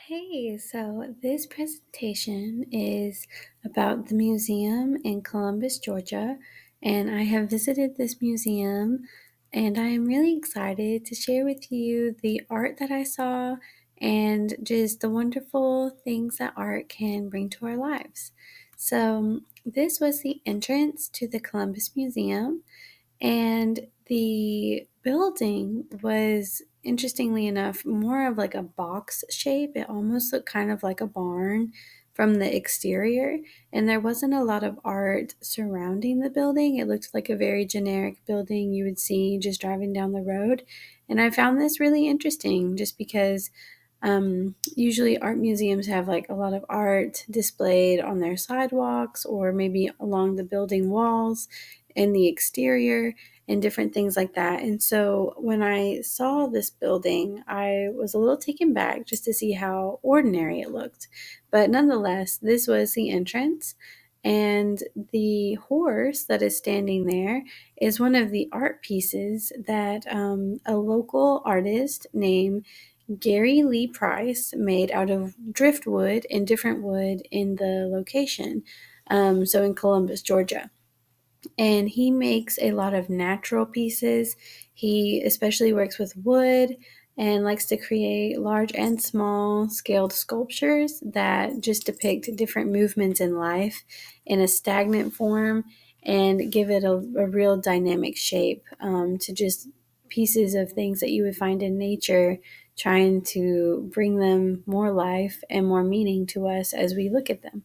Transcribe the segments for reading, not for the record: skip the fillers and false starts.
Hey, so this presentation is about the museum in Columbus, Georgia, and I have visited this museum and I am really excited to share with you the art that I saw and just the wonderful things that art can bring to our lives. This was the entrance to the Columbus Museum. And the building was, interestingly enough, more of like a box shape. It almost looked kind of like a barn from the exterior. And there wasn't a lot of art surrounding the building. It looked like a very generic building you would see just driving down the road. And I found this really interesting just because usually art museums have like a lot of art displayed on their sidewalks or maybe along the building walls in the exterior and different things like that. And so when I saw this building, I was a little taken back just to see how ordinary it looked. But nonetheless, this was the entrance. And the horse that is standing there is one of the art pieces that a local artist named Gary Lee Price made out of driftwood and different wood in the location. So in Columbus, Georgia. And he makes a lot of natural pieces. He especially works with wood and likes to create large and small scaled sculptures that just depict different movements in life in a stagnant form and give it a real dynamic shape to just pieces of things that you would find in nature, trying to bring them more life and more meaning to us as we look at them.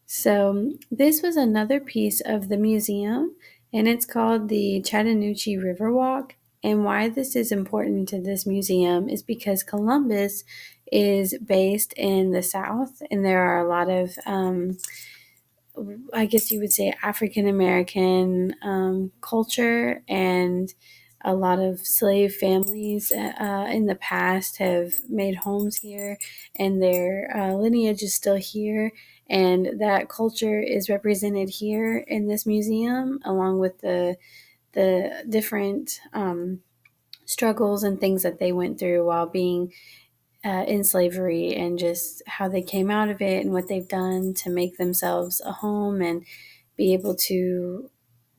So, this was another piece of the museum, and it's called the Chattahoochee Riverwalk. And why this is important to this museum is because Columbus is based in the South, and there are a lot of I guess you would say African American culture, and a lot of slave families in the past have made homes here, and their lineage is still here. And that culture is represented here in this museum, along with the different struggles and things that they went through while being in slavery, and just how they came out of it and what they've done to make themselves a home and be able to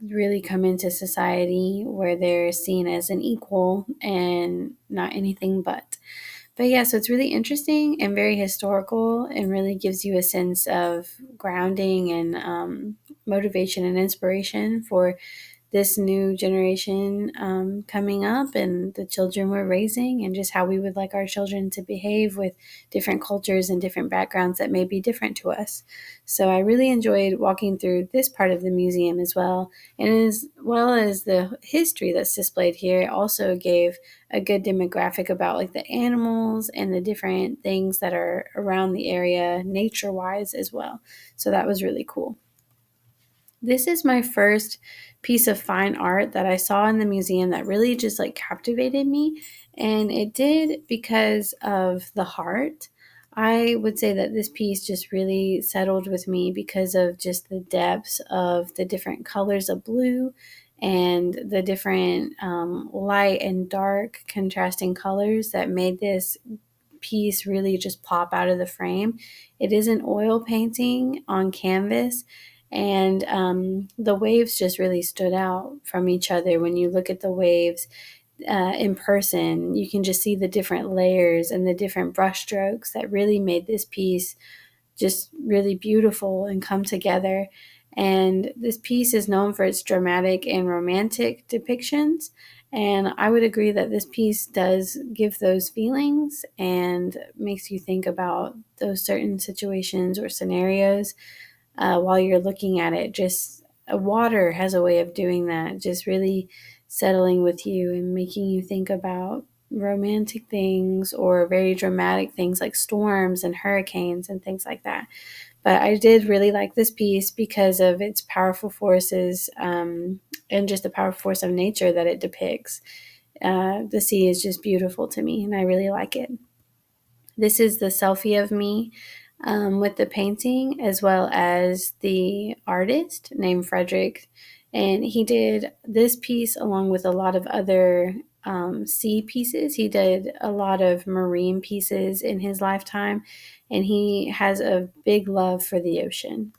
really come into society where they're seen as an equal and not anything but. But yeah, so it's really interesting and very historical and really gives you a sense of grounding and motivation and inspiration for this new generation coming up and the children we're raising, and just how we would like our children to behave with different cultures and different backgrounds that may be different to us. So I really enjoyed walking through this part of the museum as well. And as well as the history that's displayed here, it also gave a good demographic about like the animals and the different things that are around the area nature wise as well. So that was really cool. This is my first piece of fine art that I saw in the museum that really just like captivated me. And it did because of the heart. I would say that this piece just really settled with me because of just the depths of the different colors of blue and the different light and dark contrasting colors that made this piece really just pop out of the frame. It is an oil painting on canvas, and the waves just really stood out from each other. When you look at the waves in person, you can just see the different layers and the different brushstrokes that really made this piece just really beautiful and come together. And this piece is known for its dramatic and romantic depictions. And I would agree that this piece does give those feelings and makes you think about those certain situations or scenarios while you're looking at it. Just water has a way of doing that, just really settling with you and making you think about romantic things or very dramatic things like storms and hurricanes and things like that. But I did really like this piece because of its powerful forces and just the powerful force of nature that it depicts. The sea is just beautiful to me, and I really like it. This is the selfie of me with the painting, as well as the artist named Frederick. And he did this piece along with a lot of other sea pieces. He did a lot of marine pieces in his lifetime, and he has a big love for the ocean.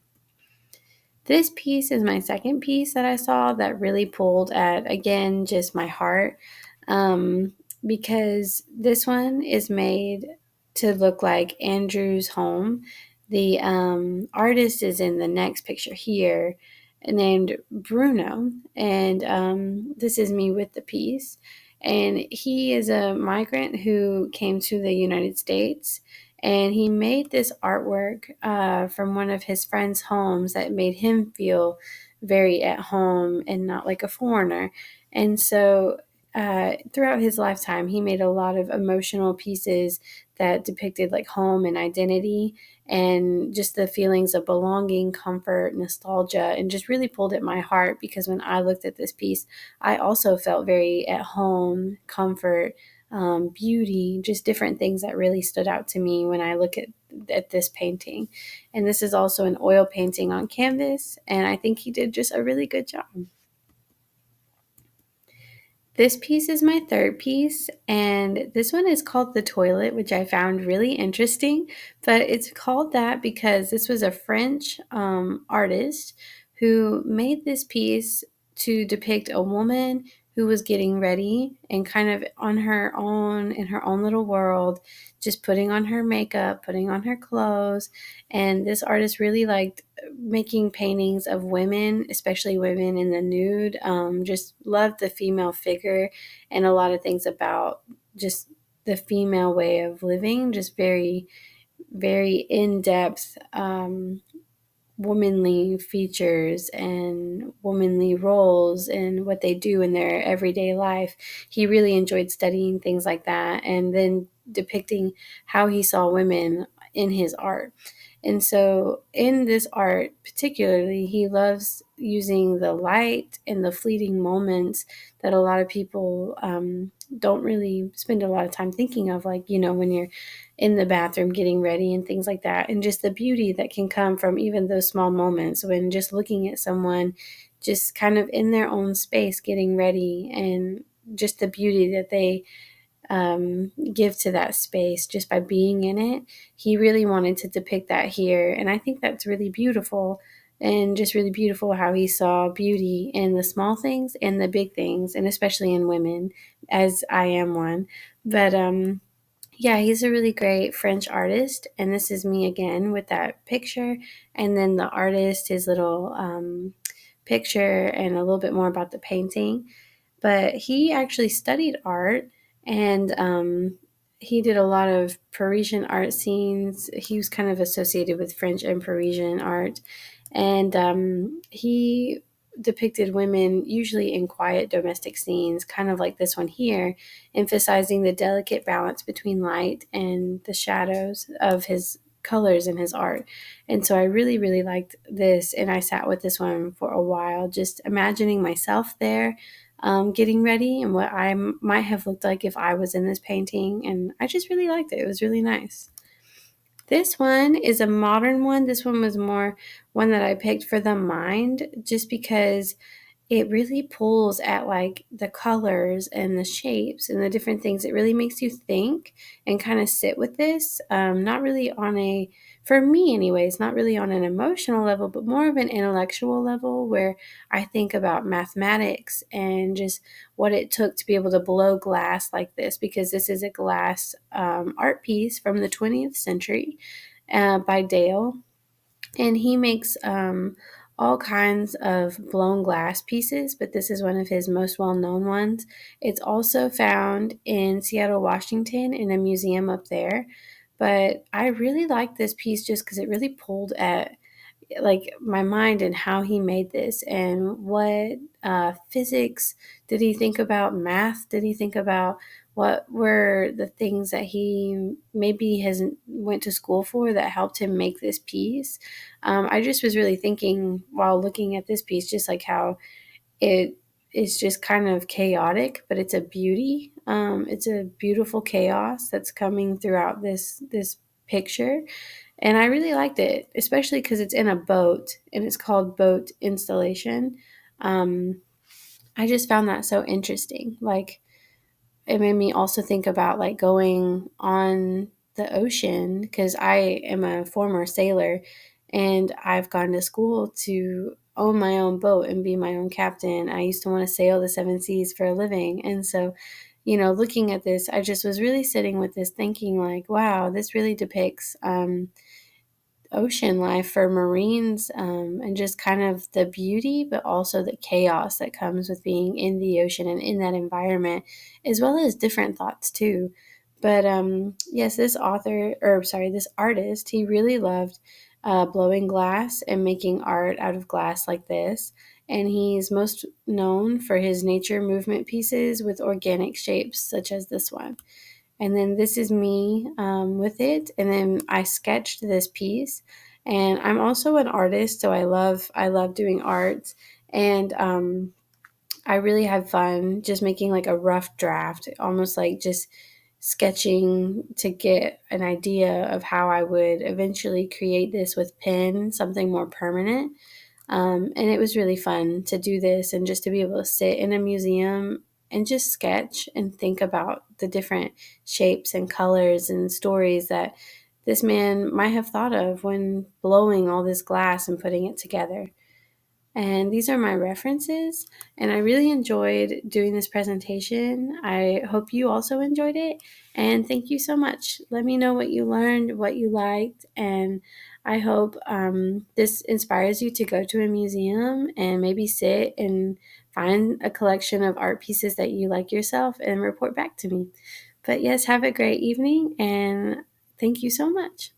This piece is my second piece that I saw that really pulled at, again, just my heart, um, because this one is made to look like Andrew's home. The artist is in the next picture here, named Bruno, and this is me with the piece. And he is a migrant who came to the United States, and he made this artwork from one of his friends' homes that made him feel very at home and not like a foreigner. And so throughout his lifetime, he made a lot of emotional pieces that depicted like home and identity and just the feelings of belonging, comfort, nostalgia, and just really pulled at my heart because when I looked at this piece, I also felt very at home, comfort, beauty, just different things that really stood out to me when I look at this painting. And this is also an oil painting on canvas, and I think he did just a really good job. This piece is my third piece, and this one is called The Toilet, which I found really interesting. But it's called that because this was a French artist who made this piece to depict a woman who was getting ready and kind of on her own, in her own little world, just putting on her makeup, putting on her clothes. And this artist really liked making paintings of women, especially women in the nude. Just loved the female figure and a lot of things about just the female way of living, just very, very in depth womanly features and womanly roles and what they do in their everyday life. He really enjoyed studying things like that and then depicting how he saw women in his art. And so, in this art, particularly, he loves using the light and the fleeting moments that a lot of people don't really spend a lot of time thinking of, like, when you're in the bathroom getting ready and things like that. And just the beauty that can come from even those small moments when just looking at someone just kind of in their own space getting ready and just the beauty that they give to that space just by being in it. He really wanted to depict that here. And I think that's really beautiful and just really beautiful how he saw beauty in the small things and the big things, and especially in women, as I am one. But yeah, he's a really great French artist. And this is me again with that picture. And then the artist, his little picture, and a little bit more about the painting. But he actually studied art, and he did a lot of Parisian art scenes. He was kind of associated with French and Parisian art. And he depicted women usually in quiet domestic scenes, kind of like this one here, emphasizing the delicate balance between light and the shadows of his colors in his art. And so I really, really liked this, and I sat with this one for a while, just imagining myself there, getting ready and what I might have looked like if I was in this painting. And I just really liked it. It was really nice. This one is a modern one. This one was more one that I picked for the mind just because it really pulls at like the colors and the shapes and the different things. It really makes you think and kind of sit with this. Not really on a, for me anyways, not really on an emotional level, but more of an intellectual level where I think about mathematics and just what it took to be able to blow glass like this, because this is a glass art piece from the 20th century by Dale, and he makes all kinds of blown glass pieces, but this is one of his most well-known ones. It's also found in Seattle, Washington, in a museum up there. But I really like this piece just because it really pulled at like my mind and how he made this and what physics did he think about, math did he think about, what were the things that he maybe has went to school for that helped him make this piece. I just was really thinking while looking at this piece just like how it is just kind of chaotic, but it's a beauty. It's a beautiful chaos that's coming throughout this picture, and I really liked it, especially because it's in a boat and it's called Boat Installation. I just found that so interesting. Like, it made me also think about like going on the ocean, because I am a former sailor and I've gone to school to own my own boat and be my own captain. I used to want to sail the seven seas for a living. And so, looking at this, I just was really sitting with this thinking like, wow, this really depicts ocean life for Marines, and just kind of the beauty, but also the chaos that comes with being in the ocean and in that environment, as well as different thoughts too. But yes, this artist, he really loved blowing glass and making art out of glass like this. And he's most known for his nature movement pieces with organic shapes, such as this one. And then this is me with it. And then I sketched this piece. And I'm also an artist, so I love doing art. And I really have fun just making like a rough draft, almost like just sketching to get an idea of how I would eventually create this with pen, something more permanent. And it was really fun to do this and just to be able to sit in a museum and just sketch and think about the different shapes and colors and stories that this man might have thought of when blowing all this glass and putting it together. And these are my references. And I really enjoyed doing this presentation. I hope you also enjoyed it. And thank you so much. Let me know what you learned, what you liked. And I hope this inspires you to go to a museum and maybe sit and find a collection of art pieces that you like yourself and report back to me. But yes, have a great evening. And thank you so much.